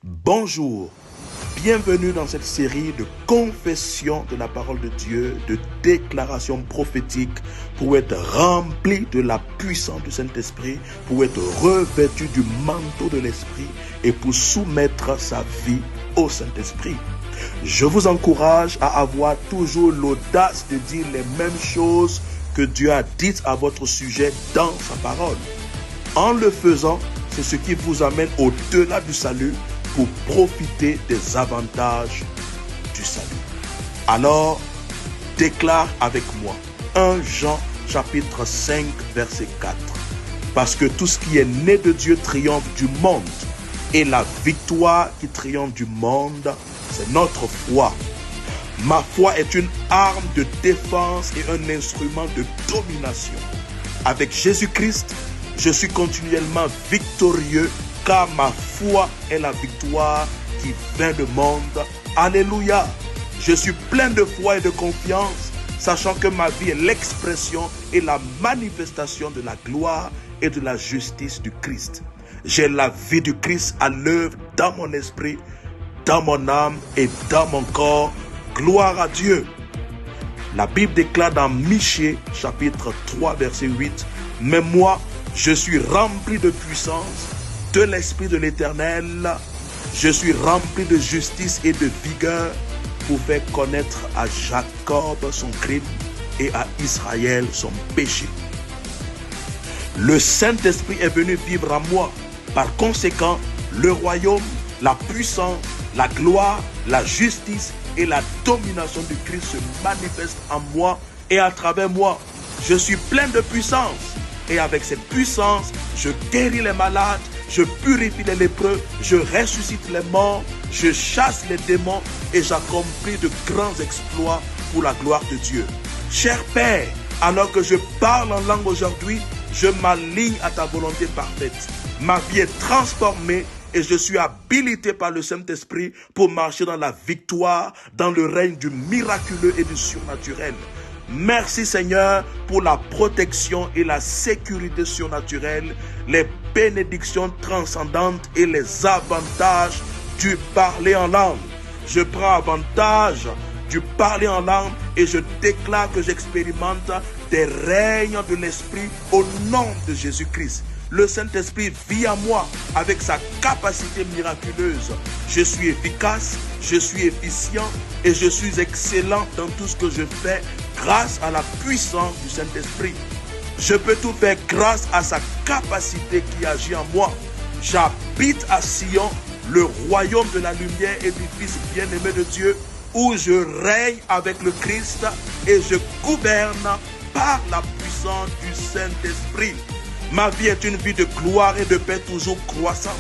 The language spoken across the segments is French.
Bonjour, bienvenue dans cette série de confession de la parole de Dieu, de déclarations prophétiques pour être rempli de la puissance du Saint-Esprit, pour être revêtu du manteau de l'Esprit et pour soumettre sa vie au Saint-Esprit. Je vous encourage à avoir toujours l'audace de dire les mêmes choses que Dieu a dites à votre sujet dans sa parole. En le faisant, c'est ce qui vous amène au-delà du salut pour profiter des avantages du salut. Alors, déclare avec moi 1 Jean chapitre 5 verset 4. Parce que tout ce qui est né de Dieu triomphe du monde, et la victoire qui triomphe du monde, c'est notre foi. Ma foi est une arme de défense et un instrument de domination. Avec Jésus-Christ, je suis continuellement victorieux car ma foi est la victoire qui vainc le monde. Alléluia! Je suis plein de foi et de confiance, sachant que ma vie est l'expression et la manifestation de la gloire et de la justice du Christ. J'ai la vie du Christ à l'œuvre dans mon esprit, dans mon âme et dans mon corps. Gloire à Dieu! La Bible déclare dans Michée chapitre 3 verset 8, « Mais moi, je suis rempli de puissance, de l'Esprit de l'Éternel, je suis rempli de justice et de vigueur pour faire connaître à Jacob son crime et à Israël son péché. » Le Saint-Esprit est venu vivre en moi. Par conséquent, le royaume, la puissance, la gloire, la justice et la domination du Christ se manifestent en moi et à travers moi. Je suis plein de puissance et avec cette puissance, je guéris les malades, je purifie les lépreux, je ressuscite les morts, je chasse les démons et j'accomplis de grands exploits pour la gloire de Dieu. Cher Père, alors que je parle en langue aujourd'hui, je m'aligne à ta volonté parfaite. Ma vie est transformée et je suis habilité par le Saint-Esprit pour marcher dans la victoire, dans le règne du miraculeux et du surnaturel. Merci Seigneur pour la protection et la sécurité surnaturelle, les bénédictions transcendantes et les avantages du parler en langue. Je prends avantage du parler en langue et je déclare que j'expérimente des règnes de l'Esprit au nom de Jésus-Christ. Le Saint-Esprit vit en moi avec sa capacité miraculeuse. Je suis efficace, je suis efficient et je suis excellent dans tout ce que je fais grâce à la puissance du Saint-Esprit. Je peux tout faire grâce à sa capacité qui agit en moi. J'habite à Sion, le royaume de la lumière et du Fils bien-aimé de Dieu, où je règne avec le Christ et je gouverne par la puissance du Saint-Esprit. Ma vie est une vie de gloire et de paix toujours croissante.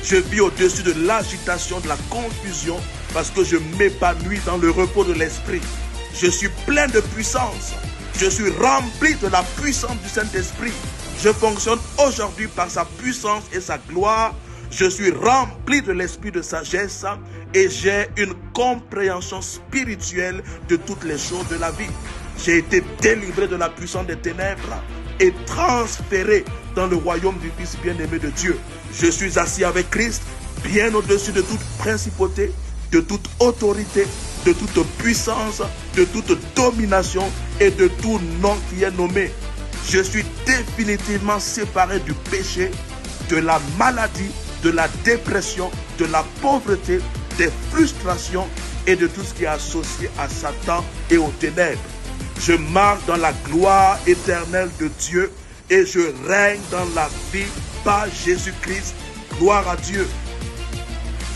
Je vis au-dessus de l'agitation, de la confusion, parce que je m'épanouis dans le repos de l'Esprit. Je suis plein de puissance. Je suis rempli de la puissance du Saint-Esprit. Je fonctionne aujourd'hui par sa puissance et sa gloire. Je suis rempli de l'esprit de sagesse et j'ai une compréhension spirituelle de toutes les choses de la vie. J'ai été délivré de la puissance des ténèbres et transféré dans le royaume du Fils bien-aimé de Dieu. Je suis assis avec Christ, bien au-dessus de toute principauté, de toute autorité, de toute puissance, de toute domination et de tout nom qui est nommé. Je suis définitivement séparé du péché, de la maladie, de la dépression, de la pauvreté, des frustrations et de tout ce qui est associé à Satan et aux ténèbres. Je marche dans la gloire éternelle de Dieu et je règne dans la vie par Jésus-Christ. Gloire à Dieu.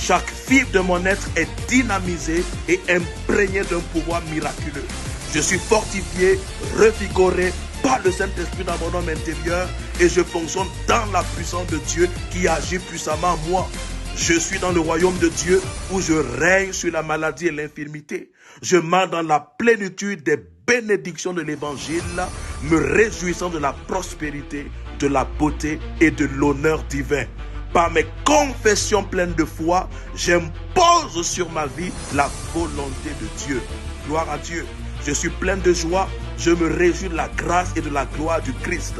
Chaque fibre de mon être est dynamisée et imprégnée d'un pouvoir miraculeux. Je suis fortifié, revigoré par le Saint-Esprit dans mon homme intérieur et je fonctionne dans la puissance de Dieu qui agit puissamment en moi. Je suis dans le royaume de Dieu où je règne sur la maladie et l'infirmité. Je marche dans la plénitude des bénédictions de l'évangile, me réjouissant de la prospérité, de la beauté et de l'honneur divin. Par mes confessions pleines de foi, j'impose sur ma vie la volonté de Dieu. Gloire à Dieu. Je suis plein de joie, je me réjouis de la grâce et de la gloire du Christ.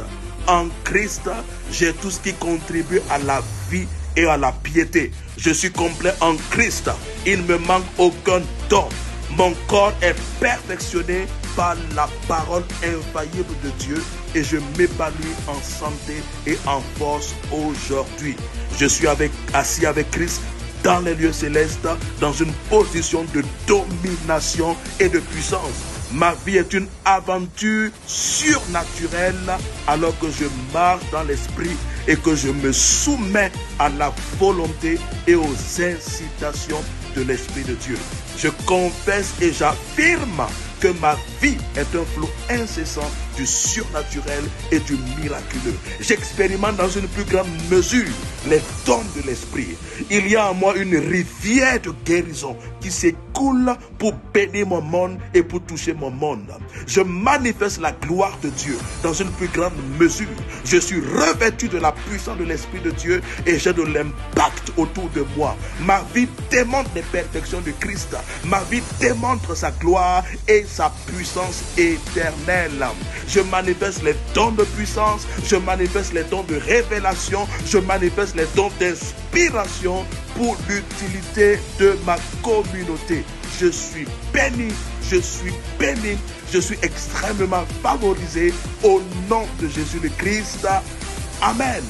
En Christ, j'ai tout ce qui contribue à la vie et à la piété. Je suis complet en Christ. Il ne me manque aucun don. Mon corps est perfectionné par la parole infaillible de Dieu et je m'épanouis en santé et en force aujourd'hui. Je suis assis avec Christ dans les lieux célestes, dans une position de domination et de puissance. Ma vie est une aventure surnaturelle alors que je marche dans l'esprit et que je me soumets à la volonté et aux incitations de l'Esprit de Dieu. Je confesse et j'affirme que ma vie est un flot incessant du surnaturel et du miraculeux. J'expérimente dans une plus grande mesure les dons de l'Esprit. Il y a en moi une rivière de guérison qui s'écoule pour bénir mon monde et pour toucher mon monde. Je manifeste la gloire de Dieu dans une plus grande mesure. Je suis revêtu de la puissance de l'Esprit de Dieu et j'ai de l'impact autour de moi. Ma vie démontre les perfections de Christ. Ma vie démontre sa gloire et sa puissance éternelle. Je manifeste les dons de puissance, je manifeste les dons de révélation, je manifeste les dons d'inspiration pour l'utilité de ma communauté. Je suis béni, je suis béni, je suis extrêmement favorisé au nom de Jésus le Christ. Amen.